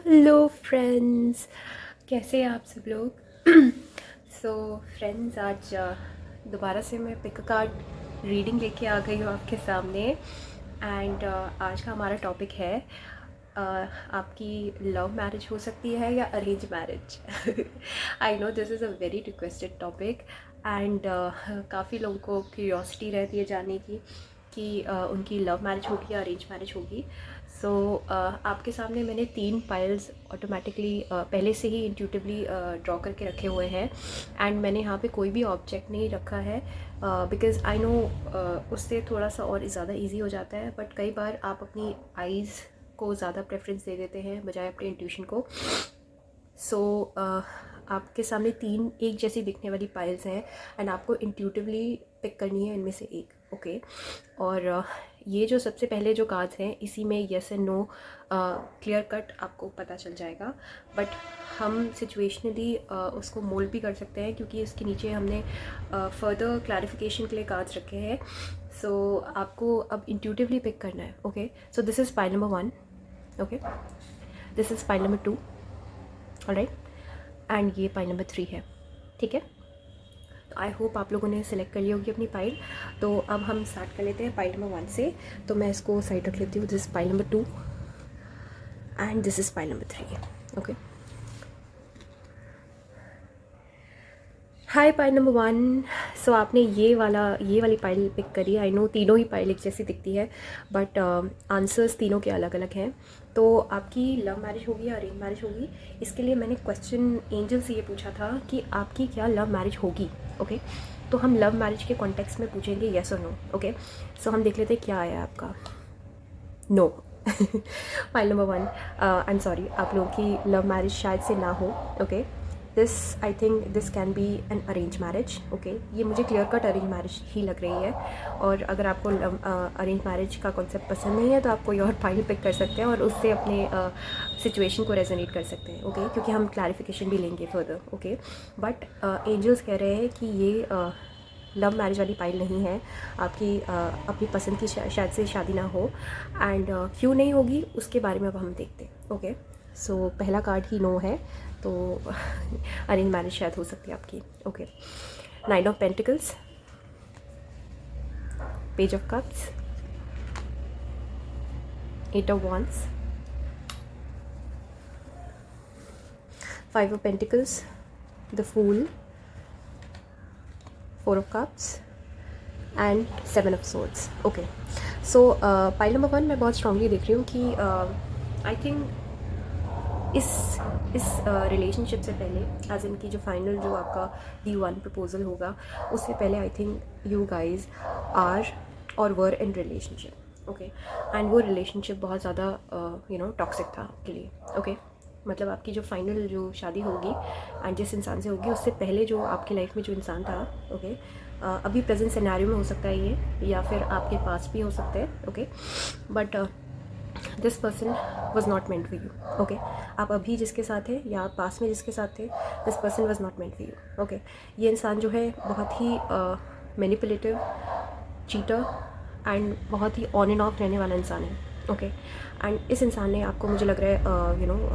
Hello friends, कैसे हैं आप सब लोग। सो फ्रेंड्स, आज दोबारा से मैं पिक अ कार्ड रीडिंग लेके आ गई हूँ आपके सामने। एंड आज का हमारा टॉपिक है आपकी लव मैरिज हो सकती है या arrange marriage. I know this is a very requested topic and काफ़ी लोगों को क्यूरियोसिटी रहती है जानने की कि उनकी लव मैरिज होगी या अरेंज मैरिज होगी। सो आपके सामने मैंने 3 पाइल्स ऑटोमेटिकली पहले से ही इंट्यूटिवली ड्रॉ करके रखे हुए हैं। एंड मैंने यहाँ पे कोई भी ऑब्जेक्ट नहीं रखा है बिकॉज़ आई नो उससे थोड़ा सा और ज़्यादा इजी हो जाता है। बट कई बार आप अपनी आइज़ को ज़्यादा प्रेफरेंस दे देते हैं बजाय अपने इंट्यूशन को। सो आपके सामने 3 एक जैसी दिखने वाली पाइल्स हैं एंड आपको इंट्यूटिवली पिक करनी है इनमें से एक। ओके और ये जो सबसे पहले जो कार्ड्स हैं इसी में yes and no clear cut आपको पता चल जाएगा। बट हम सिचुएशनली उसको मोल्ड भी कर सकते हैं क्योंकि इसके नीचे हमने फर्दर क्लैरिफिकेशन के लिए कार्ड्स रखे हैं। सो आपको अब इंट्यूटिवली पिक करना है। Okay, so this is pile number 1। Okay, this is pile number 2। Alright, and ये पाइल नंबर 3 है। ठीक है, तो आई होप आप लोगों ने सेलेक्ट कर ली होगी अपनी पाइल। तो अब हम स्टार्ट कर लेते हैं पाइल नंबर 1 से। तो मैं इसको साइड रख लेती हूँ। This pile number 2 and this is pile number 3। Okay, hi pile number 1। सो आपने ये वाली पाइल पिक करी। आई नो तीनों ही पाइल एक जैसी दिखती है बट आंसर्स तीनों के अलग अलग हैं। तो आपकी लव मैरिज होगी या अरेंज मैरिज होगी, इसके लिए मैंने क्वेश्चन एंजल से ये पूछा था कि आपकी क्या लव मैरिज होगी। ओके, तो हम लव मैरिज के कॉन्टेक्स्ट में पूछेंगे येस और नो। ओके, सो हम देख लेते हैं क्या आया आपका। No. Pile number 1, I am sorry, आप लोगों की लव मैरिज शायद से ना हो। Okay, this I think this can be an arrange marriage. Okay, ये मुझे क्लियर कट अरेंज मैरिज ही लग रही है। और अगर आपको अरेंज मैरिज का कॉन्सेप्ट पसंद नहीं है तो आप कोई और फाइल पिक कर सकते हैं और उससे अपने सिचुएशन को रेजोनेट कर सकते हैं। ओके, क्योंकि हम क्लैरिफिकेशन भी लेंगे फर्दर। ओके, बट एंजल्स कह रहे हैं कि ये लव मैरिज वाली पाइल नहीं है आपकी। अपनी पसंद की शायद से शादी ना हो एंड क्यों नहीं होगी उसके बारे में अब हम देखते हैं। ओके, सो पहला कार्ड ही नो है, तो अरेंज मैरिज शायद हो सकती है आपकी। Okay, 9 of pentacles, page of cups, 8 of wands, 5 of pentacles, the fool, 4 of cups and 7 of swords। Okay, so pile number 1 मैं बहुत स्ट्रांगली देख रही हूँ कि आई थिंक इस रिलेशनशिप से पहले एज इनकी जो फाइनल जो आपका D1 प्रपोजल होगा उससे पहले I think you guys are और were in relationship. Okay, and वो रिलेशनशिप बहुत ज़्यादा टॉक्सिक था आपके लिए। ओके, मतलब आपकी जो फाइनल जो शादी होगी एंड जिस इंसान से होगी उससे पहले जो आपकी लाइफ में जो इंसान था, ओके, अभी प्रेजेंट सिनेरियो में हो सकता है ये, या फिर आपके पास भी हो सकते हैं। Okay, but this person was not meant for you. Okay, आप अभी जिसके साथ हैं या आप पास में जिसके साथ थे, this person was not meant for you. Okay, ये इंसान जो है बहुत ही मैनिपुलेटिव, चीटर एंड बहुत ही ऑन एंड ऑफ रहने वाला इंसान है। ओके, एंड इस इंसान ने आपको, मुझे लग रहा है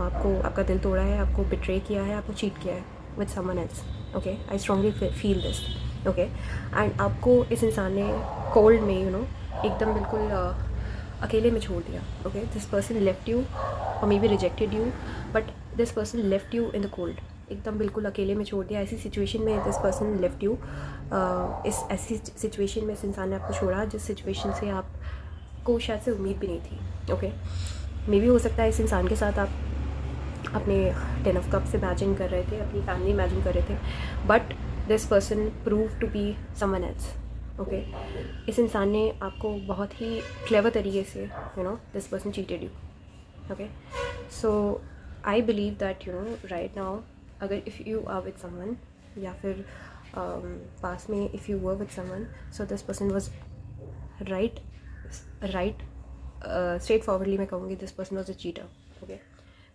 आपको आपका दिल तोड़ा है, आपको बिट्रे किया है, आपको चीट किया है with someone else. Okay, I strongly feel this. Okay, and आपको इस इंसान ने कोल्ड में एकदम बिल्कुल अकेले में छोड़ दिया। Okay, this person left you or maybe rejected you, but this person left you in the cold. एकदम बिल्कुल अकेले में छोड़ दिया। ऐसी सिचुएशन में दिस पर्सन लेफ्ट यू। इस ऐसी सिचुएशन में इस इंसान ने आपको छोड़ा जिस सिचुएशन से आपको शायद से उम्मीद भी नहीं थी। ओके, मे बी हो सकता है इस इंसान के साथ आप अपने 10 ऑफ कप्स इमेजिन कर रहे थे, अपनी फैमिली इमेजिन कर रहे थे, but this person prove to be someone else. Okay, इस इंसान ने आपको बहुत ही क्लेवर तरीके से this person cheated you. Okay, so I believe that right now अगर if you are with someone या फिर पास में if you were with someone, so this person was right straightforwardly मैं कहूँगी this person was a cheater. Okay,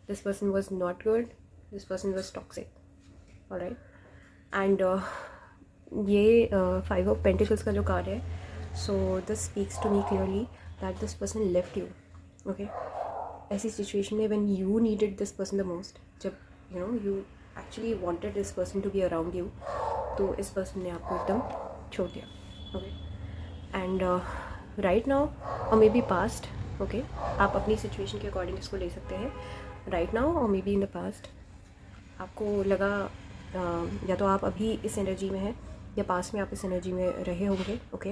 this person was not good, this person was toxic, all right, and ये 5 of Pentacles का जो card है, so this speaks to me clearly that this person left you. Okay, ऐसी situation में when you needed this person the most, जब you know you actually wanted this person to be around you, तो इस person ने आपको एकदम छोड़ दिया. ओके. एंड राइट नाउ और मे बी पास्ट, ओके, आप अपनी सिचुएशन के अकॉर्डिंग इसको ले सकते हैं. राइट नाउ और may be in the past आपको लगा या तो आप अभी इस एनर्जी में हैं या पास्ट में आप इस एनर्जी में रहे होंगे. Okay,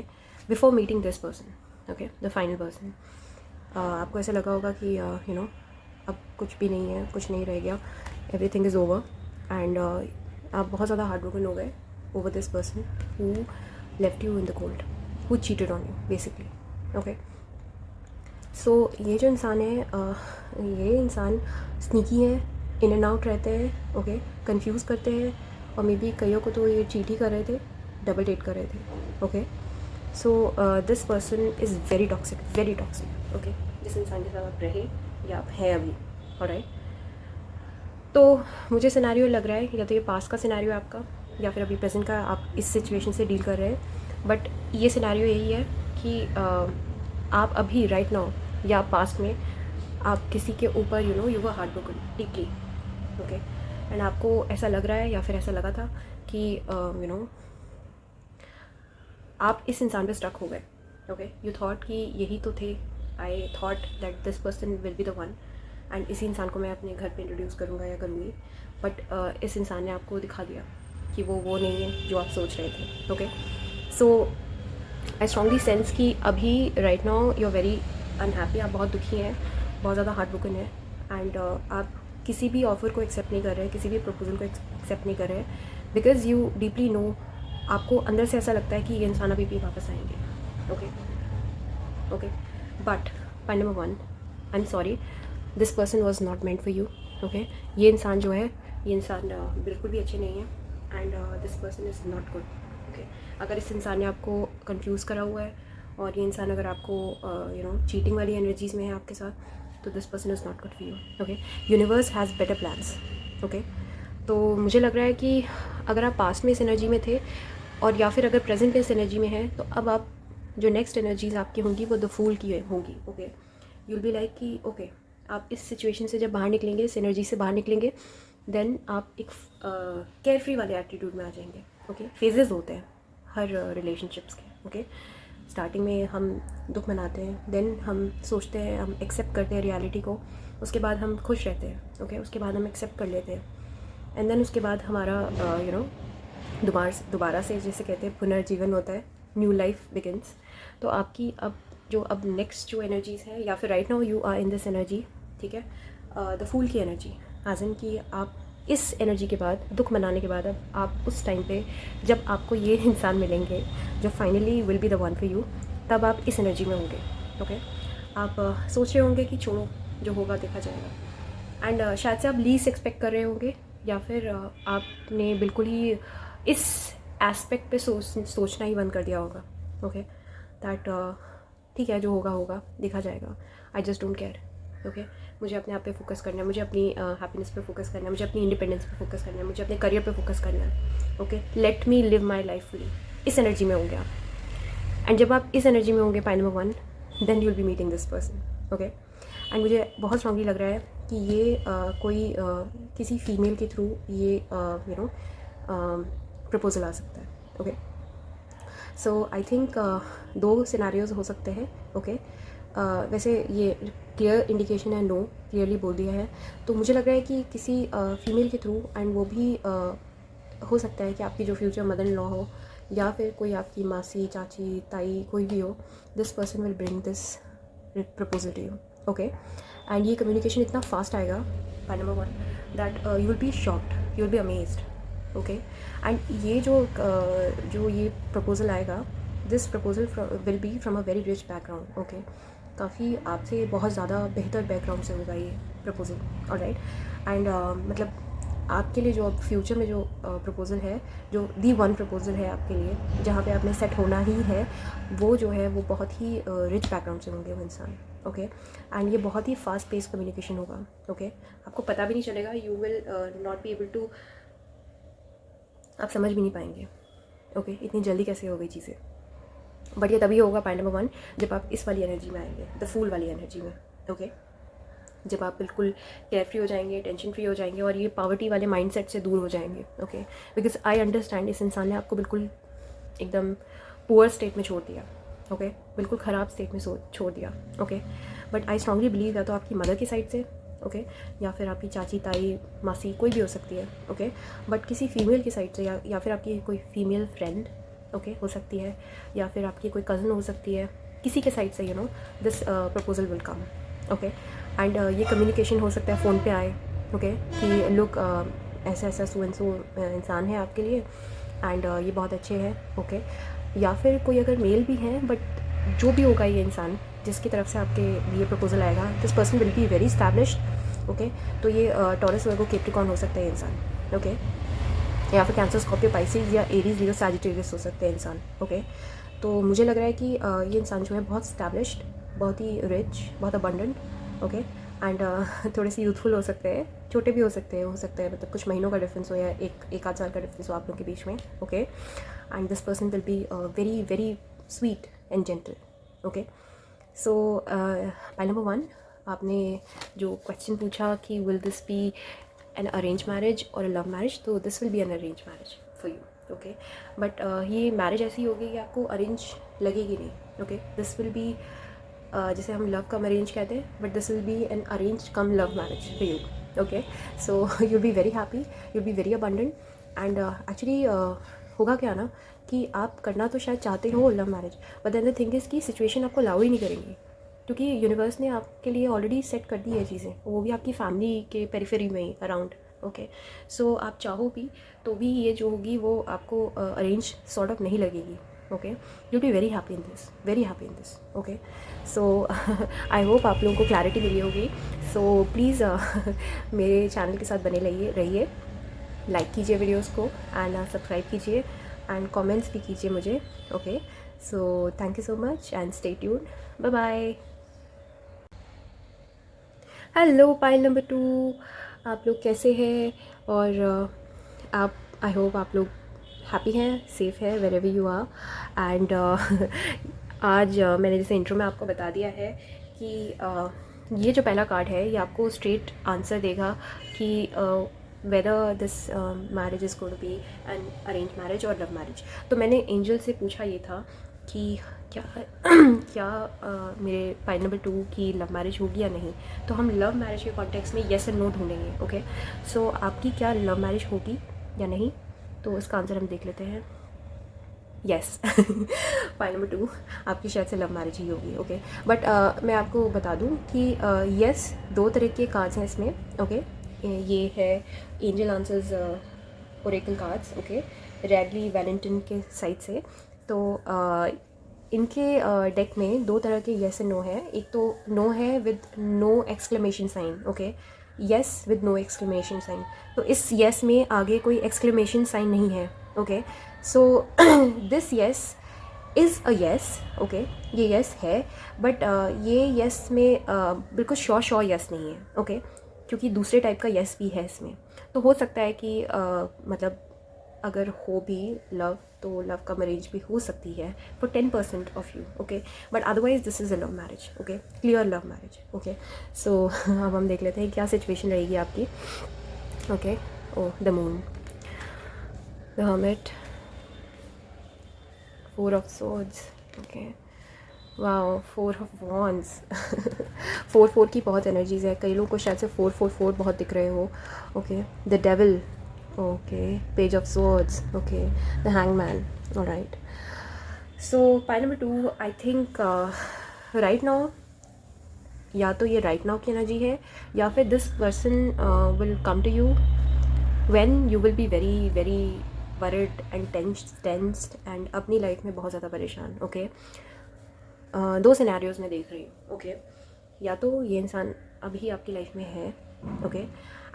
before meeting this person, okay, the final person. आपको ऐसा लगा होगा कि यू नो अब कुछ भी नहीं है, कुछ नहीं रह गया, एवरीथिंग इज़ ओवर. एंड आप बहुत ज़्यादा हार्ट ब्रोकन हो गए over this person who left you in the cold, who cheated on you basically. Okay, so ये जो इंसान है, ये इंसान स्नीकी है, इन एंड आउट रहते हैं. ओके, कंफ्यूज करते हैं, और मे बी कईयों को तो ये चीट ही कर रहे थे, डबल डेट कर रहे थे. Okay, so this person is very toxic, very toxic. Okay, जिस इंसान के साथ आप रहे या आप हैं अभी, ऑलराइट. तो मुझे सिनेरियो लग रहा है या तो ये पास्ट का सिनेरियो है आपका, या फिर अभी प्रेजेंट का आप इस सिचुएशन से डील कर रहे हैं. बट ये सिनेरियो यही है कि आप अभी राइट नाउ या पास्ट में आप किसी के ऊपर you were heart broken deeply. Okay, and आपको ऐसा लग रहा है या फिर ऐसा लगा था कि आप इस इंसान पे स्टक हो गए. ओके, यू थॉट कि यही तो थे, I thought that this person will be the one, and इसी इंसान को मैं अपने घर पे इंट्रोड्यूस करूँगा या करूँगी. बट इस इंसान ने आपको दिखा दिया कि वो नहीं है जो आप सोच रहे थे. Okay, so I strongly sense कि अभी right now you are very unhappy, आप बहुत दुखी हैं, बहुत ज़्यादा हार्ट ब्रोकन है. एंड आप किसी भी ऑफ़र को एक्सेप्ट नहीं कर रहे, किसी भी प्रपोजल को एक्सेप्ट नहीं कर रहे, बिकॉज यू डीपली नो, आपको अंदर से ऐसा लगता है कि ये इंसान अभी भी वापस आएंगे. Okay, okay, but point number 1, I am sorry, this person was not meant for you. Okay, ये इंसान जो है, ये इंसान बिल्कुल भी अच्छे नहीं है, and this person is not good. Okay, अगर इस इंसान ने आपको कंफ्यूज करा हुआ है और ये इंसान अगर आपको चीटिंग वाली एनर्जीज़ में है आपके साथ, तो this person is not good for you. Okay, universe has better plans. Okay, तो मुझे लग रहा है कि अगर आप पास्ट में इस एनर्जी में थे और या फिर अगर प्रेजेंट में इस एनर्जी में है, तो अब आप जो नेक्स्ट एनर्जीज़ आपकी होंगी वो द फूल की होंगी. Okay, you will be like कि ओके, आप इस सिचुएशन से जब बाहर निकलेंगे, इस एनर्जी से बाहर निकलेंगे, देन आप एक केयर फ्री वाले एटीट्यूड में आ जाएंगे. ओके, फेजेस होते हैं हर रिलेशनशिप्स के. ओके, स्टार्टिंग में हम दुख मनाते हैं, देन हम सोचते हैं, हम एक्सेप्ट करते हैं रियलिटी को, उसके बाद हम खुश रहते हैं. ओके, उसके बाद हम एक्सेप्ट कर लेते हैं, एंड देन उसके बाद हमारा दोबारा से जैसे कहते हैं पुनर्जीवन होता है, न्यू लाइफ बिगिंस. तो आपकी अब नेक्स्ट जो एनर्जीज़ है, या फिर right now you are in this energy, ठीक है, द फूल की एनर्जी, एज इन कि आप इस एनर्जी के बाद, दुख मनाने के बाद, अब आप उस टाइम पे जब आपको ये इंसान मिलेंगे जो finally will be the one for you, तब आप इस एनर्जी में होंगे. ओके, आप सोच रहे होंगे कि छोड़ो, जो होगा देखा जाएगा, एंड शायद से आप लीस्ट एक्सपेक्ट कर रहे होंगे, या फिर आपने बिल्कुल ही इस एस्पेक्ट पे सोचना ही बंद कर दिया होगा. ओके, दैट ठीक है, जो होगा होगा, देखा जाएगा, I just don't care. Okay, मुझे अपने आप पे फोकस करना है, मुझे अपनी हैप्पीनेस पे फोकस करना है, मुझे अपनी इंडिपेंडेंस पे फोकस करना है, मुझे अपने करियर पे फोकस करना है. Okay, let me live my life fully. इस एनर्जी में होंगे आप, एंड जब आप इस एनर्जी में होंगे, point number 1, then you will be meeting this person. Okay, and मुझे बहुत स्ट्रांगली लग रहा है कि ये कोई किसी फीमेल के थ्रू ये प्रपोजल आ सकता है. Okay, so I think 2 scenarios हो सकते हैं. ओके, वैसे ये क्लियर इंडिकेशन है, नो, क्लियरली बोल दिया है. तो मुझे लग रहा है कि किसी फीमेल के थ्रू, एंड वो भी हो सकता है कि आपकी जो फ्यूचर मदर इन लॉ हो, या फिर कोई आपकी मासी, चाची, ताई, कोई भी हो, this person will bring this proposal to you. Okay, and ये कम्युनिकेशन इतना फास्ट आएगा, point number 1, that you will be shocked, you will be amazed. Okay, and ये जो ये प्रपोजल आएगा, this proposal will be from a very rich background. Okay, काफ़ी आपसे बहुत ज़्यादा बेहतर बैकग्राउंड से होगा ये प्रपोजल. ऑलराइट, एंड मतलब आपके लिए जो अब फ्यूचर में जो प्रपोजल है, जो दी वन प्रपोजल है आपके लिए, जहाँ पे आपने सेट होना ही है, वो जो है वो बहुत ही रिच बैकग्राउंड से होंगे वो इंसान. ओके, एंड ये बहुत ही फास्ट पेस कम्युनिकेशन होगा. ओके, आपको पता भी नहीं चलेगा, you will not be able to, आप समझ भी नहीं पाएंगे. ओके, इतनी जल्दी कैसे हो गई चीज़ें. बट ये तभी होगा, पॉइंट नंबर 1, जब आप इस वाली एनर्जी में आएंगे, द फूल वाली एनर्जी में. ओके, जब आप बिल्कुल केयर फ्री हो जाएंगे, टेंशन फ्री हो जाएंगे और ये पावर्टी वाले माइंडसेट से दूर हो जाएंगे. ओके, बिकॉज आई अंडरस्टैंड इस इंसान ने आपको बिल्कुल एकदम पुअर स्टेट में छोड़ दिया. ओके, बिल्कुल ख़राब स्टेट में छोड़ दिया. Okay, but I strongly believe या तो आपकी मदर की साइड से, ओके, या फिर आपकी चाची, ताई, मासी, कोई भी हो सकती है. ओके, बट किसी फीमेल की साइड से या फिर आपकी कोई फीमेल फ्रेंड, ओके, हो सकती है, या फिर आपकी कोई कज़न हो सकती है, किसी के साइड से you know this proposal will come. Okay, and ये कम्युनिकेशन हो सकता है फ़ोन पे आए. ओके, कि लुक ऐसा ऐसा सो एंड सो इंसान है आपके लिए एंड ये बहुत अच्छे हैं. ओके, या फिर कोई अगर मेल भी हैं, बट जो भी होगा ये इंसान जिसकी तरफ से आपके लिए प्रपोजल आएगा, this person will be very established. Okay, तो ये टॉरस, वर्गो, कैप्रिकॉर्न हो सकता है इंसान. ओके, या फिर कैंसर, स्कॉर्पियो, पाइसेस या एरीज, लीओ, सैजिटेरियस हो सकते हैं इंसान. ओके, तो मुझे लग रहा है कि ये इंसान जो है बहुत स्टैब्लिश्ड, बहुत ही रिच, बहुत अबंडेंट. ओके, एंड थोड़े से यूथफुल हो सकते हैं, छोटे भी हो सकते हैं मतलब कुछ महीनों का डिफरेंस हो या एक आध साल का डिफरेंस हो आप लोगों के बीच में. Okay, and this person will be very very sweet and gentle. Okay, so point number 1, आपने जो क्वेश्चन पूछा कि will this be an arrange marriage और अ लव मैरिज, तो this will be an arrange marriage for you. Okay, but ये marriage ऐसी होगी कि आपको अरेंज लगेगी नहीं. ओके, दिस विल बी जैसे हम लव कम अरेंज कहते हैं, but this will be an arrange come love marriage for you. Okay, so you be very happy, you be very abundant and actually होगा क्या ना कि आप करना तो शायद चाहते हो love marriage, but then the thing is कि सिचुएशन आपको अलाउ ही नहीं करेंगी, क्योंकि यूनिवर्स ने आपके लिए ऑलरेडी सेट कर दी है चीज़ें, वो भी आपकी फैमिली के पेरिफेरी में ही अराउंड. ओके, सो आप चाहो भी तो भी ये जो होगी वो आपको अरेंज सॉर्ट ऑफ नहीं लगेगी. Okay, you be very happy in this, very happy in this. Okay, so I hope आप लोगों को क्लैरिटी मिली होगी. सो प्लीज़ मेरे चैनल के साथ बने रहिए, लाइक कीजिए वीडियोस को एंड सब्सक्राइब कीजिए एंड कमेंट्स भी कीजिए मुझे. Okay, so thank you so much and stay tuned. Bye bye. Hello pile number 2, आप लोग कैसे हैं? और आप, आई होप आप लोग हैप्पी हैं, सेफ़ है wherever you are. And आज मैंने जैसे इंट्रो में आपको बता दिया है कि ये जो पहला कार्ड है ये आपको स्ट्रेट आंसर देगा कि whether this marriage is going to be an arrange marriage और लव मैरिज. तो मैंने एंजल से पूछा ये था कि क्या मेरे पाइल नंबर 2 की लव मैरिज होगी या नहीं. तो हम लव मैरिज के कॉन्टेक्स्ट में येस एंड नो ढूंढेंगे. ओके, सो आपकी क्या लव मैरिज होगी या नहीं, तो इसका आंसर हम देख लेते हैं. येस, पाइल नंबर 2, आपकी शायद से लव मैरिज ही होगी. ओके, बट मैं आपको बता दूं कि येस, 2 तरह के कार्ड्स हैं इसमें. ओके, ये है angel answers oracle cards. Okay, Radleigh Valentine के साइड से. तो इनके डेक में 2 तरह के येस एंड नो है. एक तो नो है with no exclamation sign. Okay, yes with no exclamation sign. तो इस येस में आगे कोई एक्सक्लेमेशन साइन नहीं है. Okay, so this yes is a yes. Okay, ये येस है, बट ये येस में बिल्कुल श्योर येस नहीं है. ओके, क्योंकि दूसरे टाइप का येस भी है इसमें. तो हो सकता है कि मतलब अगर हो भी लव, तो लव का मैरिज भी हो सकती है for 10% of you. Okay, but otherwise this is a love marriage. Okay, clear love marriage. Okay, so अब हम देख लेते हैं क्या सिचुएशन रहेगी आपकी. Okay, oh the moon, the hermit, 4 of swords. Okay, wow, 4 of wands. 4 की बहुत एनर्जीज है. कई लोगों को शायद से 4 बहुत दिख रहे हो. Okay, the devil. Okay, page of swords. Okay, the hangman. Alright, so pile number 2, I think right now, या तो ये राइट नाउ की एनर्जी है, या फिर this person will come to you when you will be very very worried and tensed and अपनी life में बहुत ज़्यादा परेशान. ओके, 2 सिनेरियोज़ में देख रही हूँ. ओके, या तो ये इंसान अभी आपकी लाइफ में है. ओके,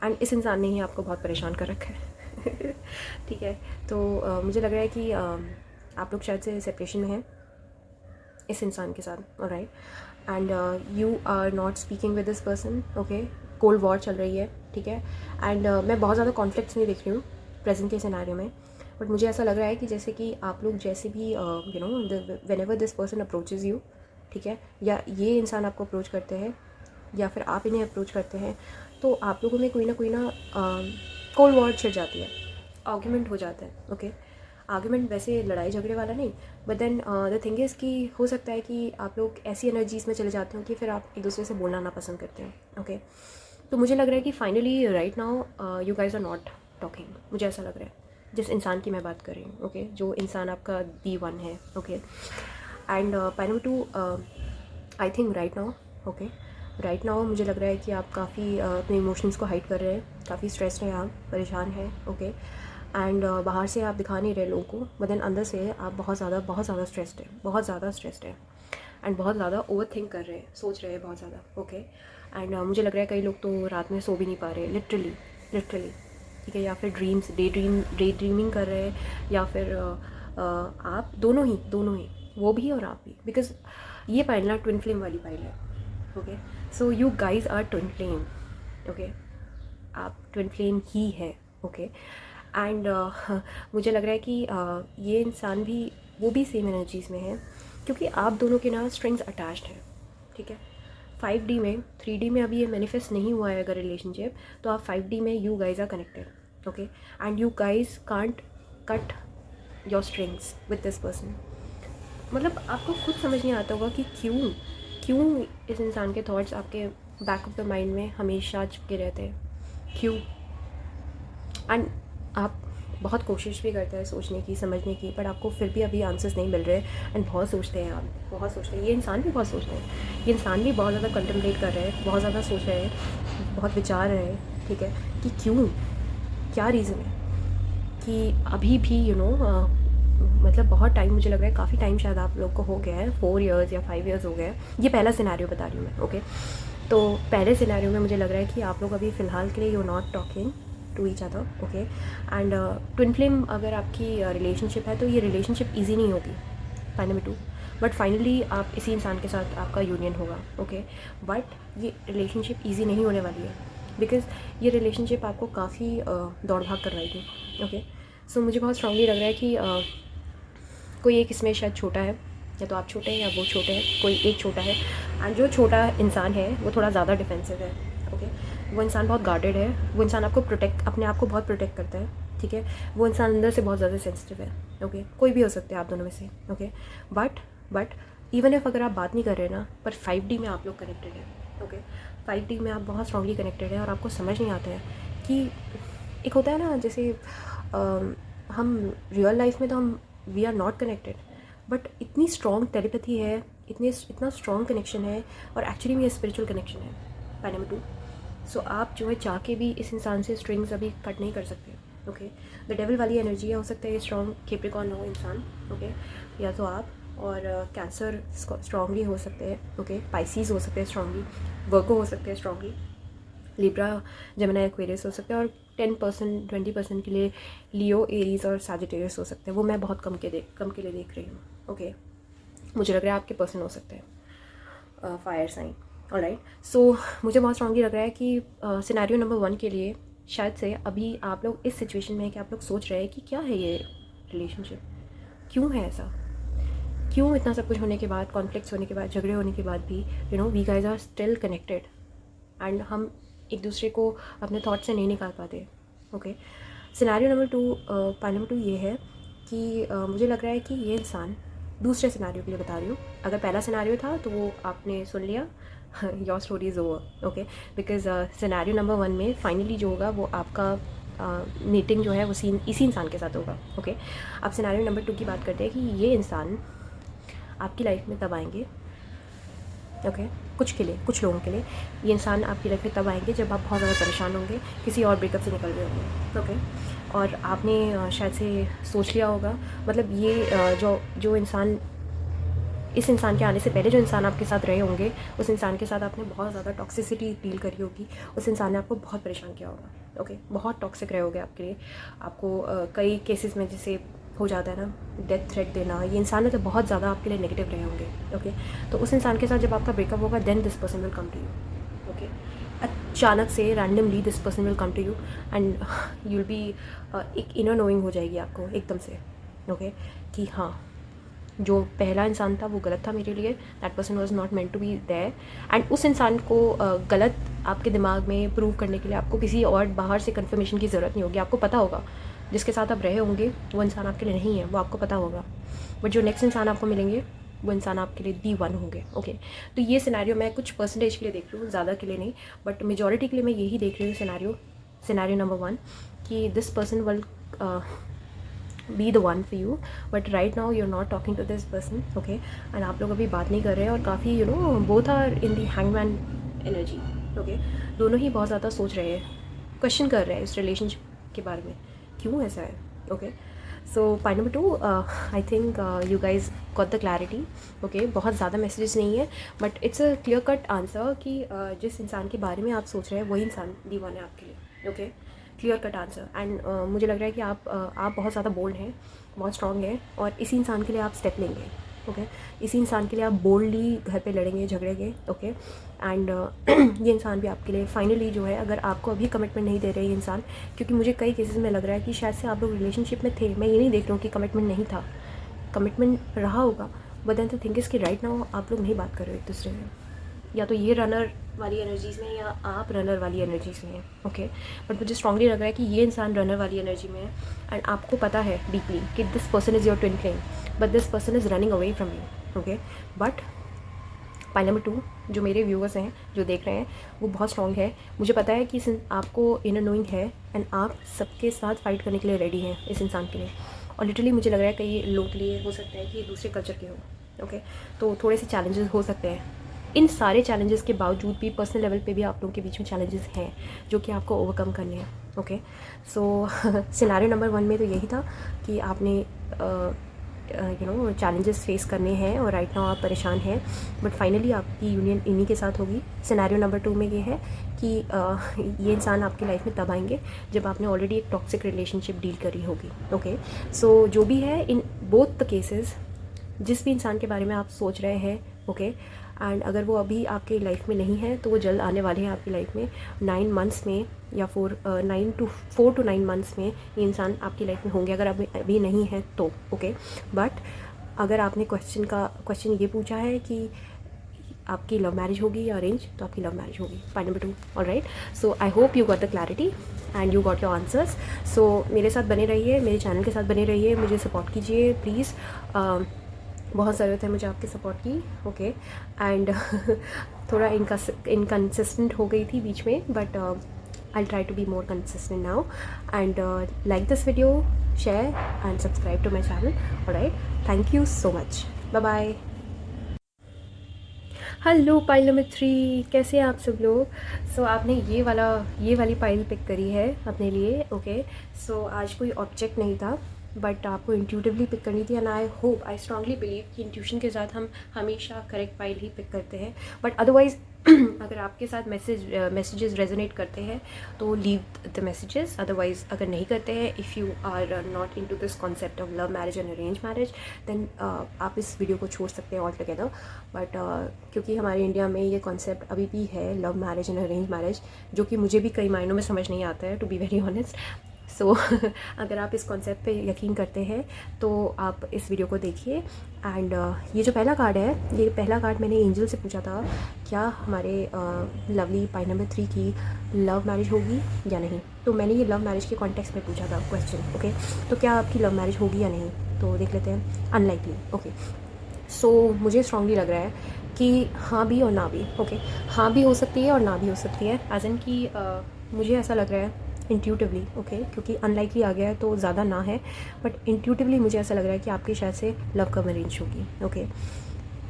एंड इस इंसान ने ही आपको बहुत परेशान कर रखा है. ठीक है, तो मुझे लग रहा है कि आप लोग शायद से सेपरेशन में हैं इस इंसान के साथ. Alright, and you are not speaking with this person. Okay, cold war चल रही है. ठीक है, एंड मैं बहुत ज़्यादा कॉन्फ्लिक्ट्स नहीं देख रही हूँ प्रेजेंट के सिनेरियो में, बट मुझे ऐसा लग रहा है कि जैसे कि आप लोग जैसे भी you know whenever this person approaches you, ठीक है, या ये इंसान आपको अप्रोच करते हैं, या फिर आप इन्हें अप्रोच करते हैं, तो आप लोगों में कोई ना कोल्ड वॉर छिड़ जाती है, आर्ग्यूमेंट हो जाता है। ओके, आर्ग्यूमेंट वैसे लड़ाई झगड़े वाला नहीं, but then the thing is कि हो सकता है कि आप लोग ऐसी एनर्जीज़ में चले जाते हो कि फिर आप एक दूसरे से बोलना ना पसंद करते हैं। ओके, तो मुझे लग रहा है कि finally right now you guys are not talking, मुझे ऐसा लग रहा है, जिस इंसान की मैं बात कर रही हूँ। ओके, जो इंसान आपका D1 है। Okay, and point number 2, I think right now, okay, right now मुझे लग रहा है कि आप काफ़ी अपने इमोशंस को हाइड कर रहे हैं, काफ़ी स्ट्रेस्ड हैं, आप परेशान हैं। ओके, एंड बाहर से आप दिखा नहीं रहे लोगों को, बट देन अंदर से आप बहुत ज़्यादा स्ट्रेस्ड है, बहुत ज़्यादा स्ट्रेस्ड है, एंड बहुत ज़्यादा ओवर थिंक कर रहे हैं, सोच रहे हैं बहुत ज़्यादा। ओके, एंड मुझे लग रहा है कई लोग तो रात में सो भी नहीं पा रहे, लिटरली, ठीक है, या फिर डे ड्रीमिंग कर रहे हैं, या फिर आप दोनों ही, वो भी और आप भी, बिकॉज ये पाइल ना ट्विन फ्लेम वाली पाइल है। Okay, so you guys are twin flame. Okay, आप ट्विन फ्लेम ही है। ओके, एंड मुझे लग रहा है कि ये इंसान भी, वो भी सेम एनर्जीज़ में है, क्योंकि आप दोनों के ना स्ट्रिंग्स अटैच्ड हैं। ठीक है, 5D में, 3D में अभी ये मैनिफेस्ट नहीं हुआ है अगर रिलेशनशिप, तो आप 5D में you guys are connected. Okay, and you guys can't cut your strings with this person. मतलब आपको खुद समझ नहीं आता होगा कि क्यों इस इंसान के थॉट्स आपके बैक ऑफ द माइंड में हमेशा चिपके रहते हैं, क्यों। एंड आप बहुत कोशिश भी करते हैं सोचने की, समझने की, बट आपको फिर भी अभी आंसर्स नहीं मिल रहे, एंड बहुत सोचते हैं आप, बहुत सोचते हैं, ये इंसान भी बहुत सोच रहे हैं, ये इंसान भी बहुत ज़्यादा कंटेम्पलेट कर रहे हैं, बहुत ज़्यादा सोच रहे हैं, बहुत विचार रहे हैं। ठीक है, कि क्यों, क्या रीज़न है कि अभी भी मतलब बहुत टाइम, मुझे लग रहा है काफ़ी टाइम शायद आप लोग को हो गया है, 4 इयर्स या 5 इयर्स हो गए। ये पहला सिनेरियो बता रही हूँ मैं। ओके, तो पहले सिनेरियो में मुझे लग रहा है कि आप लोग अभी फ़िलहाल के लिए you not talking to each other. Okay, and twin flame अगर आपकी रिलेशनशिप है तो ये रिलेशनशिप ईजी नहीं होगी, पॉइंट नंबर 2, बट फाइनली आप इसी इंसान के साथ आपका यूनियन होगा। ओके, बट ये रिलेशनशिप ईजी नहीं होने वाली है, बिकॉज ये रिलेशनशिप आपको काफ़ी दौड़ भाग करवाएगी। ओके, सो मुझे बहुत स्ट्रांगली लग रहा है कि कोई एक इसमें शायद छोटा है, या तो आप छोटे हैं या वो छोटे हैं, कोई एक छोटा है, एंड जो छोटा इंसान है वो थोड़ा ज़्यादा डिफेंसिव है। ओके, वो इंसान बहुत गार्डेड है, वो इंसान आपको अपने आप को बहुत प्रोटेक्ट करता है। ठीक है, वो इंसान अंदर से बहुत ज़्यादा सेंसिटिव है। ओके, कोई भी हो सकते हैं आप दोनों में से। ओके, बट इवन इफ अगर आप बात नहीं कर रहे ना, पर 5D में आप लोग कनेक्टेड हैं। ओके, 5D में आप बहुत स्ट्रांगली कनेक्टेड हैं, और आपको समझ नहीं आता है कि एक होता है ना, जैसे हम रियल लाइफ में तो हम we are not connected, but इतनी स्ट्रॉन्ग टेलीपैथी है, इतना स्ट्रॉन्ग कनेक्शन है, और एक्चुअली में ये स्पिरिचुअल कनेक्शन है। पॉइंट नंबर 2, सो आप जो है चाह के भी इस इंसान से स्ट्रिंग्स अभी कट नहीं कर सकते। ओके, द डेविल वाली एनर्जी है, हो सकता है ये स्ट्रॉन्ग कैप्रिकॉर्न हो इंसान। ओके, या तो आप, और कैंसर स्ट्रॉन्गली हो सकते हैं। ओके, पाइसीज हो सकते हैं स्ट्रॉन्गली, वर्गो हो सकते हैं स्ट्रॉन्गली, लिब्रा, जेमिनी, एक्वेरियस हो सकते हैं, और 10% 20% के लिए लियो, एरीज और सैजिटेरियस हो सकते हैं। वो मैं बहुत कम के लिए देख रही हूँ। ओके, मुझे लग रहा है आपके पर्सन हो सकते हैं फायर साइन। ऑलराइट, सो मुझे बहुत स्ट्रांगली लग रहा है कि सिनेरियो नंबर 1 के लिए शायद से अभी आप लोग इस सिचुएशन में है कि आप लोग सोच रहे हैं कि क्या है ये रिलेशनशिप, क्यों है ऐसा, क्यों इतना सब कुछ होने के बाद, कॉन्फ्लिक्ट्स होने के बाद, झगड़े होने के बाद भी we guys are still connected, and हम एक दूसरे को अपने थॉट से नहीं निकाल पाते। Okay, scenario number 2, point number 2 ये है कि मुझे लग रहा है कि ये इंसान, दूसरे सिनेरियो के लिए बता रही हूँ, अगर पहला सिनेरियो था तो वो आपने सुन लिया, your story is over. Okay, because scenario number 1 में फाइनली जो होगा वो आपका मीटिंग जो है वो इसी इंसान के साथ होगा। ओके, अब सिनेरियो नंबर 2 की बात करते हैं कि ये इंसान आपकी लाइफ में तब आएंगे। ओके, कुछ लोगों के लिए ये इंसान आपकी लाइफ में तब आएंगे जब आप बहुत ज़्यादा परेशान होंगे, किसी और ब्रेकअप से निकल रहे होंगे। ओके, और आपने शायद से सोच लिया होगा, मतलब ये जो इंसान, इस इंसान के आने से पहले जो इंसान आपके साथ रहे होंगे, उस इंसान के साथ आपने बहुत ज़्यादा टॉक्सिसिटी डील करी होगी, उस इंसान ने आपको बहुत परेशान किया होगा। ओके, बहुत टॉक्सिक रहे होगे आपके लिए, आपको कई केसेस में जैसे हो जाता है ना, डेथ थ्रेट देना, ये इंसान तो बहुत ज़्यादा आपके लिए नेगेटिव रहे होंगे। ओके, तो उस इंसान के साथ जब आपका ब्रेकअप होगा, then this person will come to you. Okay, अचानक से randomly this person will come to you, and you will be, एक इनर नोइंग हो जाएगी आपको एकदम से। ओके, कि हाँ जो पहला इंसान था वो गलत था मेरे लिए, that person was not meant to be there. And उस इंसान को गलत आपके दिमाग में प्रूव करने के लिए आपको किसी और बाहर से कन्फर्मेशन की ज़रूरत नहीं होगी। आपको पता होगा जिसके साथ आप रहे होंगे वो इंसान आपके लिए नहीं है, वो आपको पता होगा। बट जो नेक्स्ट इंसान आपको मिलेंगे वो इंसान आपके लिए दी वन होंगे। ओके, तो ये सिनेरियो मैं कुछ परसेंटेज के लिए देख रही हूँ, ज़्यादा के लिए नहीं, बट मेजॉरिटी के लिए मैं यही देख रही हूँ सिनेरियो नंबर 1 कि this person will be the one for you, but right now you're not talking to this person, okay, and आप लोग अभी बात नहीं कर रहे हैं और काफ़ी both are in the hangman energy, okay, दोनों ही बहुत ज़्यादा सोच रहे हैं, क्वेश्चन कर रहे हैं इस रिलेशनशिप के बारे में क्यों ऐसा है। Okay, so point number 2, I think you guys got the clarity. Okay, बहुत ज़्यादा मैसेजेस नहीं है but it's a clear cut answer कि जिस इंसान के बारे में आप सोच रहे हैं वही इंसान दीवाना है आपके लिए। Okay, clear cut answer. And मुझे लग रहा है कि आप बहुत ज़्यादा बोल्ड हैं, बहुत स्ट्रॉन्ग हैं और इसी इंसान के लिए आप स्टेप लेंगे। ओके, इसी इंसान के लिए आप बोल्डली घर पे लड़ेंगे, झगड़ेंगे। ओके, एंड ये इंसान भी आपके लिए फाइनली जो है, अगर आपको अभी कमिटमेंट नहीं दे रहे ये इंसान, क्योंकि मुझे कई केसेस में लग रहा है कि शायद से आप लोग रिलेशनशिप में थे, मैं ये नहीं देख रहा हूँ कि कमिटमेंट नहीं था, कमिटमेंट रहा होगा, but then the thing is कि राइट नाउ आप लोग नहीं बात कर रहे हो एक दूसरे से। या तो ये रनर वाली एनर्जीज़ में या आप रनर वाली एनर्जीज़ में हैं। ओके, बट मुझे स्ट्रांगली लग रहा है कि ये इंसान रनर वाली एनर्जी में है एंड आपको पता है डीपली कि this person is your twin flame but this person is running away from you. Okay, but point number 2, जो मेरे व्यूअर्स हैं जो देख रहे हैं वो बहुत स्ट्रॉन्ग है। मुझे पता है कि आपको इनर नोइंग है एंड आप सबके साथ फाइट करने के लिए रेडी हैं इस इंसान के लिए। और लिटरली मुझे लग रहा है कई लोगों के लिए हो सकता है कि दूसरे कल्चर के हो। ओके, तो थोड़े से चैलेंजेस हो सकते हैं। इन सारे चैलेंजेस के बावजूद भी पर्सनल लेवल पे भी आप लोगों के बीच में चैलेंजेस हैं जो कि आपको ओवरकम करने हैं। ओके, सो सिनेरियो नंबर 1 में तो यही था कि आपने चैलेंजेस फेस करने हैं और राइट नाउ आप परेशान हैं, बट फाइनली आपकी यूनियन इन्हीं के साथ होगी। सिनेरियो नंबर 2 में ये है कि ये इंसान आपकी लाइफ में तब आएंगे जब आपने ऑलरेडी एक टॉक्सिक रिलेशनशिप डील करी होगी। ओके, सो जो भी है इन बोथ द केसेस, जिस भी इंसान के बारे में आप सोच रहे हैं, ओके, एंड अगर वो अभी आपकी लाइफ में नहीं है तो वो जल्द आने वाले हैं आपकी लाइफ में 9 मंथ्स में या 4 to 9 मंथ्स में ये इंसान आपकी लाइफ में होंगे, अगर अभी नहीं है तो। ओके, बट अगर आपने क्वेश्चन ये पूछा है कि आपकी लव मैरिज होगी या अरेंज, तो आपकी लव मैरिज होगी। Point number 2, alright. So I hope you got the clarity and you got your answers. सो मेरे साथ बने रहिए, मेरे चैनल के साथ बने रहिए, मुझे सपोर्ट कीजिए प्लीज़। बहुत ज़रूरत है मुझे आपके सपोर्ट की। ओके, एंड थोड़ा इनकन्सिस्टेंट हो गई थी बीच में, but I try to be more consistent now and like this video, share and subscribe to my channel. Alright, thank you so much, bye bye. Hello pile number 3, कैसे हैं आप सब लोग। सो आपने ये वाली पाइल पिक करी है अपने लिए। ओके, सो आज कोई ऑब्जेक्ट नहीं था बट आपको इंट्यूटिवली पिक करनी थी एंड आई स्ट्रांगली बिलीव कि इंट्यूशन के साथ हम हमेशा करेक्ट पाइल ही पिक करते हैं। बट अदरवाइज़ अगर आपके साथ मैसेजेस रेजोनेट करते हैं तो लीव द मैसेजेस, अदरवाइज़ अगर नहीं करते हैं, if you are not into this concept of love marriage and arrange marriage, then आप इस वीडियो को छोड़ सकते हैं ऑल टुगेदर। बट क्योंकि हमारे इंडिया में ये कॉन्सेप्ट अभी भी है love marriage and arrange marriage, जो कि मुझे भी कई मायनों में समझ नहीं आता है, टू बी वेरी ऑनेस्ट। सो अगर आप इस कॉन्सेप्ट पे यकीन करते हैं तो आप इस वीडियो को देखिए। एंड ये जो पहला कार्ड है, ये पहला कार्ड मैंने एंजल से पूछा था, क्या हमारे लवली पाइल नंबर 3 की लव मैरिज होगी या नहीं। तो मैंने ये लव मैरिज के कॉन्टेक्स्ट में पूछा था क्वेश्चन। ओके, तो क्या आपकी लव मैरिज होगी या नहीं, तो देख लेते हैं। अनलाइकली। ओके, सो मुझे स्ट्रांगली लग रहा है कि हाँ भी और ना भी। ओके, हाँ भी हो सकती है और ना भी हो सकती है, एज इन कि मुझे ऐसा लग रहा है इंट्यूटिवली। ओके, क्योंकि अनलाइकली आ गया है तो ज़्यादा ना है, बट इंट्यूटिवली मुझे ऐसा लग रहा है कि आपकी शायद से लव कम अरेंज होगी। ओके,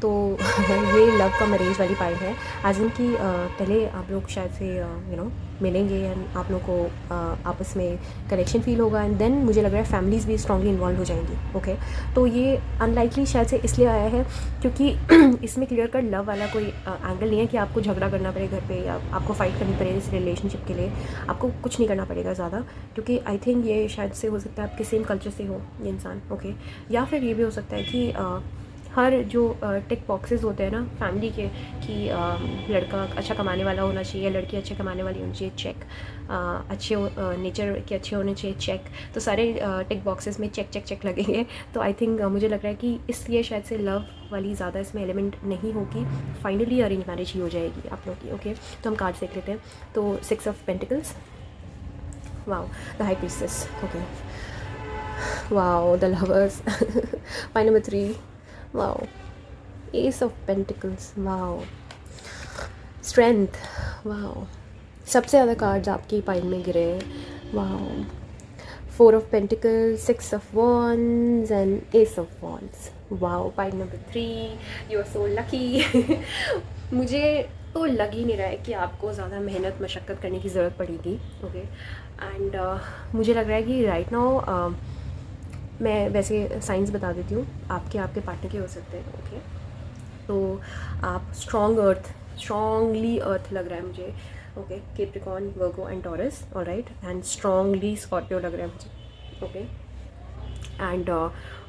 तो ये लव कम अरेंज वाली पाइल है, एज इन कि पहले आप लोग शायद से मिलेंगे एंड आप लोग को आपस में कनेक्शन फील होगा एंड देन मुझे लग रहा है फैमिलीज़ भी स्ट्रांगली इन्वॉल्व हो जाएंगी। ओके, तो ये अनलाइकली शायद से इसलिए आया है क्योंकि इसमें क्लियर कट लव वाला कोई एंगल नहीं है कि आपको झगड़ा करना पड़े घर पे या आपको फाइट करनी पड़े इस रिलेशनशिप के लिए। आपको कुछ नहीं करना पड़ेगा ज़्यादा, क्योंकि आई थिंक ये शायद से हो सकता है आपके सेम कल्चर से हो ये इंसान। ओके, या फिर ये भी हो सकता है कि हर जो टिक बॉक्सेस होते हैं ना फैमिली के कि लड़का अच्छा कमाने वाला होना चाहिए, लड़की अच्छे कमाने वाली होनी चाहिए, चेक। अच्छे नेचर के अच्छे होने चाहिए, चेक। तो सारे टिक बॉक्सेस में चेक चेक चेक लगेंगे। तो आई थिंक मुझे लग रहा है कि इसलिए शायद से लव वाली ज़्यादा इसमें एलिमेंट नहीं होगी, फाइनली अरेंज मैरिज ही हो जाएगी आप लोग की। ओके, तो हम कार्ड देख लेते हैं। तो 6 of pentacles, wow, the high priestess, okay, wow, the lovers, pile number 3, wow, ace of pentacles, wow, strength, wow, सबसे ज़्यादा कार्ड्स आपकी पाइल में गिरे हैं, wow, 4 of pentacles, 6 of wands and ace of wands, wow, pile number 3, you are so lucky. मुझे तो लग ही नहीं रहा है कि आपको ज़्यादा मेहनत मशक्क़त करने की ज़रूरत पड़ेगी। ओके, एंड मुझे लग रहा है कि राइट नाउ मैं वैसे साइंस बता देती हूँ, आपके पार्टनर के हो सकते हैं। ओके, तो आप स्ट्रॉन्गली अर्थ लग रहा है मुझे। Okay, Capricorn, Virgo and taurus, alright, and strongly Scorpio लग रहा है मुझे। ओके, एंड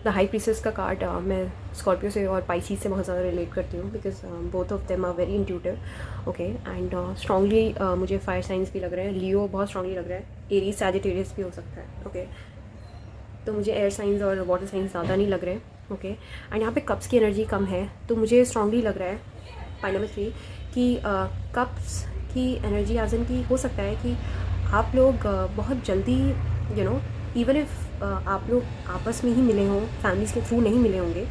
द हाई प्रीसेस का कार्ड मैं स्कॉर्पियो से और पाइसीज से बहुत ज़्यादा रिलेट करती हूँ, because both of them are very intuitive. Okay, and strongly मुझे फायर साइंस भी लग रहे हैं, लियो बहुत स्ट्रॉन्गली लग रहा है, एरीज सैजिटेरियस भी हो सकता है। ओके, तो मुझे एयर साइंस और वाटर साइंस ज़्यादा नहीं लग रहे हैं। ओके, एंड यहाँ पे कप्स की एनर्जी कम है, तो मुझे स्ट्रॉन्गली लग रहा है पाई नंबर 3 कि कप्स की एनर्जी आजन की हो सकता है कि आप लोग बहुत जल्दी इवन इफ आप लोग आपस में ही मिले हों, फैमिलीज़ के थ्रू नहीं मिले होंगे,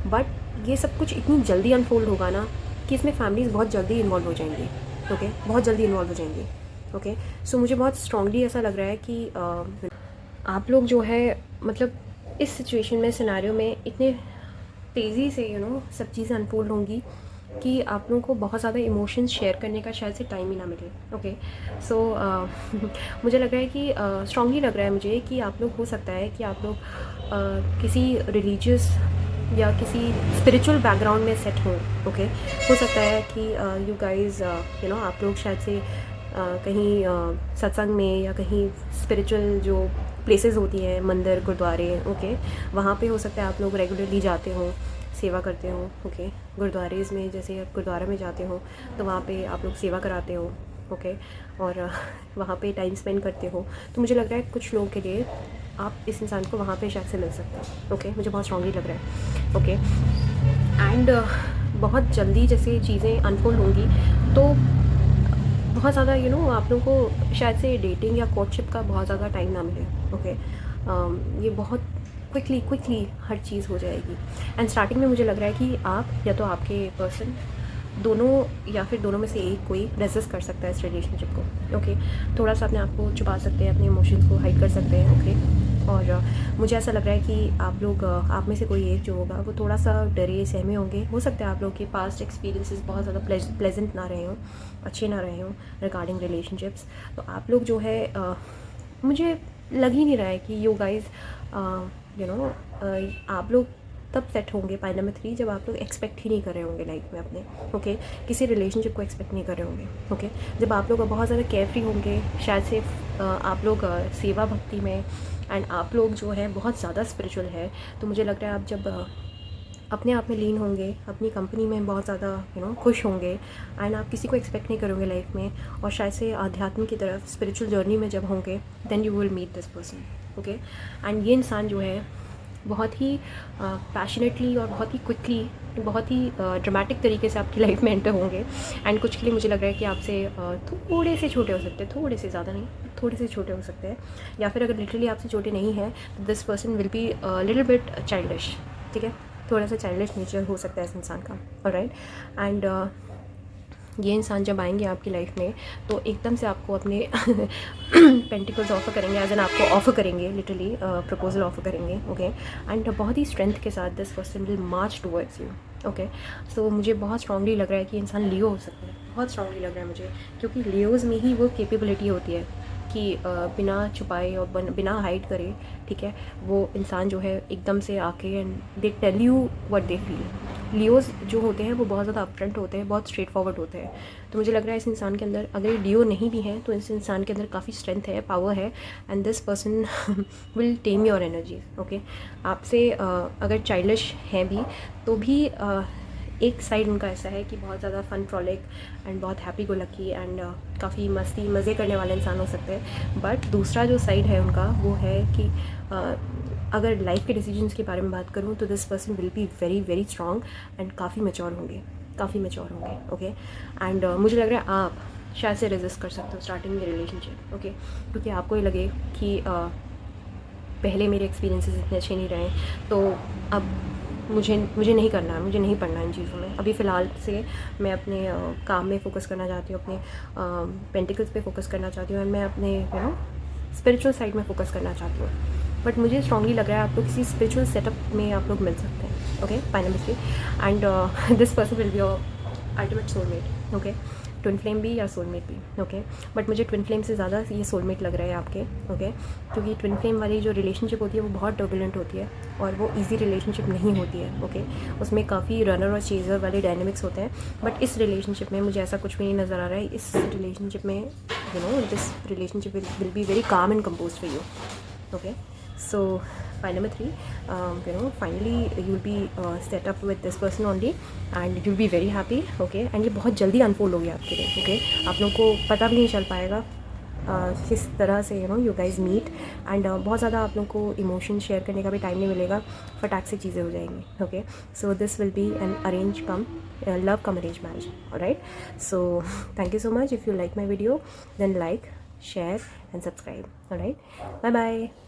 बट ये सब कुछ इतनी जल्दी अनफोल्ड होगा ना कि इसमें फैमिलीज़ बहुत जल्दी इन्वॉल्व हो जाएंगी। ओके, बहुत जल्दी इन्वॉल्व हो जाएंगी। ओके, सो मुझे बहुत स्ट्रॉन्गली ऐसा लग रहा है कि आप लोग जो है मतलब इस सिचुएशन में, सिनेरियो में इतने तेज़ी से सब चीज़ें अनफोल्ड होंगी कि आप लोगों को बहुत ज़्यादा इमोशंस शेयर करने का शायद से टाइम ही ना मिले। ओके, सो मुझे लग रहा है कि स्ट्रॉन्गली लग रहा है मुझे कि आप लोग, हो सकता है कि आप लोग किसी रिलीजियस या किसी स्पिरिचुअल बैकग्राउंड में सेट हों। ओके, हो सकता है कि यू गाइज आप लोग शायद से कहीं सत्संग में या कहीं स्पिरिचुअल जो प्लेसेस होती हैं, मंदिर, गुरुद्वारे, ओके, वहाँ पे हो सकता है आप लोग रेगुलरली जाते हो, सेवा करते हो। ओके, गुरुद्वारेज़ में, जैसे आप गुरुद्वारा में जाते हो तो वहाँ पे आप लोग सेवा कराते हो। ओके, और वहाँ पे टाइम स्पेंड करते हो। तो मुझे लग रहा है कुछ लोगों के लिए आप इस इंसान को वहाँ पे शायद से मिल सकते हो। ओके, मुझे बहुत स्ट्रॉन्गली लग रहा है। ओके, एंड बहुत जल्दी जैसे चीज़ें अनफोल्ड होंगी तो बहुत ज़्यादा आप लोगों को शायद से डेटिंग या कोर्टशिप का बहुत ज़्यादा टाइम ना मिले। ओके, ये बहुत क्विकली हर चीज़ हो जाएगी। एंड स्टार्टिंग में मुझे लग रहा है कि आप या तो आपके पर्सन दोनों या फिर दोनों में से एक कोई रेजिस्ट कर सकता है इस रिलेशनशिप को। ओके, थोड़ा सा अपने आप को छुपा सकते हैं, अपने इमोशंस को हाइड कर सकते हैं। ओके, और मुझे ऐसा लग रहा है कि आप लोग, आप में से कोई एक जो होगा वो थोड़ा सा डरे सहमे होंगे। हो सकता है आप लोग के पास्ट एक्सपीरियंसेस बहुत ज़्यादा प्लेजेंट ना रहे हों, अच्छे ना रहे हों रिगार्डिंग रिलेशनशिप्स। तो आप लोग जो है मुझे लग ही नहीं रहा है कि यू गाइज आप लोग तब सेट होंगे पाई नंबर 3 जब आप लोग एक्सपेक्ट ही नहीं कर रहे होंगे लाइफ में अपने। ओके, किसी रिलेशनशिप को एक्सपेक्ट नहीं कर रहे होंगे। ओके, जब आप लोग बहुत ज़्यादा केयर फ्री होंगे, शायद से आप लोग सेवा भक्ति में, एंड आप लोग जो है बहुत ज़्यादा स्पिरिचुअल है। तो मुझे लग रहा है आप जब अपने आप में लीन होंगे, अपनी कंपनी में बहुत ज़्यादा खुश होंगे, एंड आप किसी को एक्सपेक्ट नहीं करोगे लाइफ में, और शायद से आध्यात्म की तरफ, स्पिरिचुअल जर्नी में जब होंगे, then you will meet this person. Okay, and ये इंसान जो है बहुत ही पैशनेटली और बहुत ही क्विकली, बहुत ही ड्रामेटिक तरीके से आपकी लाइफ में एंटर होंगे। एंड कुछ के लिए मुझे लग रहा है कि आपसे थोड़े से छोटे हो सकते हैं, थोड़े से, ज़्यादा नहीं, थोड़े से छोटे हो सकते हैं, या फिर अगर लिटरली आपसे छोटे नहीं हैं तो this person will be little bit childish. ठीक है, थोड़ा सा चाइल्डिश नेचर हो सकता है इस इंसान का। ऑलराइट, एंड ये इंसान जब आएंगे आपकी लाइफ में तो एकदम से आपको अपने पेंटिकल्स ऑफर करेंगे, एज एन आपको ऑफर करेंगे, लिटरली प्रपोजल ऑफर करेंगे। ओके, एंड बहुत ही स्ट्रेंथ के साथ this person will march towards you. Okay, so मुझे बहुत स्ट्रांगली लग रहा है कि इंसान लियो हो सकता है, बहुत स्ट्रांगली लग रहा है मुझे, क्योंकि लियोज़ में ही वो कैपेबिलिटी होती है कि बिना छुपाए और बिना हाइड करे, ठीक है, वो इंसान जो है एकदम से आके and they tell you what they feel. Leos जो होते हैं वो बहुत ज़्यादा अपफ्रंट होते हैं, बहुत स्ट्रेट फॉरवर्ड होते हैं। तो मुझे लग रहा है इस इंसान के अंदर, अगर ये लियो नहीं भी है तो इस इंसान के अंदर काफ़ी स्ट्रेंथ है, पावर है, and this person will time your energy. Okay, आपसे अगर चाइल्डिश हैं भी तो भी एक साइड उनका ऐसा है कि बहुत ज़्यादा फन फ्रॉलिक एंड बहुत हैप्पी गो लकी एंड काफ़ी मस्ती मज़े करने वाले इंसान हो सकते हैं। बट दूसरा जो साइड है उनका वो है कि अगर लाइफ के डिसीजंस के बारे में बात करूँ तो this person will be very very strong and काफ़ी मैच्योर होंगे, काफ़ी मैच्योर होंगे। ओके, एंड मुझे लग रहा है आप शायद से रेजिस्ट कर सकते हो स्टार्टिंग में रिलेशनशिप। ओके, क्योंकि आपको ये लगे कि पहले मेरे एक्सपीरियंसेस इतने अच्छे नहीं रहे, तो अब मुझे नहीं करना है, मुझे नहीं पढ़ना इन चीज़ों में। अभी फ़िलहाल से मैं अपने काम में फ़ोकस करना चाहती हूँ, अपने पेंटिकल्स पे फोकस करना चाहती हूँ, एंड मैं अपने स्पिरिचुअल साइड में फ़ोकस करना चाहती हूँ। बट मुझे स्ट्रांगली लग रहा है आप लोग किसी स्पिरिचुअल सेटअप में आप लोग मिल सकते हैं। Okay, finally, and this person will be your ultimate soulmate. Okay, twin flame भी या सोलमेट भी। ओके, बट मुझे ट्विन फ्लेम से ज़्यादा ये सोलमेट लग रहा है आपके। ओके, क्योंकि ट्विन फ्लेम वाली जो रिलेशनशिप होती है वो बहुत टर्बुलेंट होती है और वो इजी रिलेशनशिप नहीं होती है। ओके, उसमें काफ़ी रनर और चेजर वाले डायनेमिक्स होते हैं। बट इस रिलेशनशिप में मुझे ऐसा कुछ भी नहीं नज़र आ रहा है। इस रिलेशनशिप में this relationship will be very calm and compose for you. Okay, so file number 3, finally you'll be set up with this person only and you'll be very happy. Okay, and ये बहुत जल्दी unfold हो गया आपके लिए। Okay, आप लोगों को पता भी नहीं चल पाएगा किस तरह से यू गाइज मीट, एंड बहुत ज़्यादा आप लोगों को इमोशन शेयर करने का भी टाइम नहीं मिलेगा, फटाक से चीज़ें हो जाएंगी। Okay, so this will be an arrange come love come arrange marriage. Alright, so thank you so much. If you like my video, then like, share and subscribe. All right, bye bye.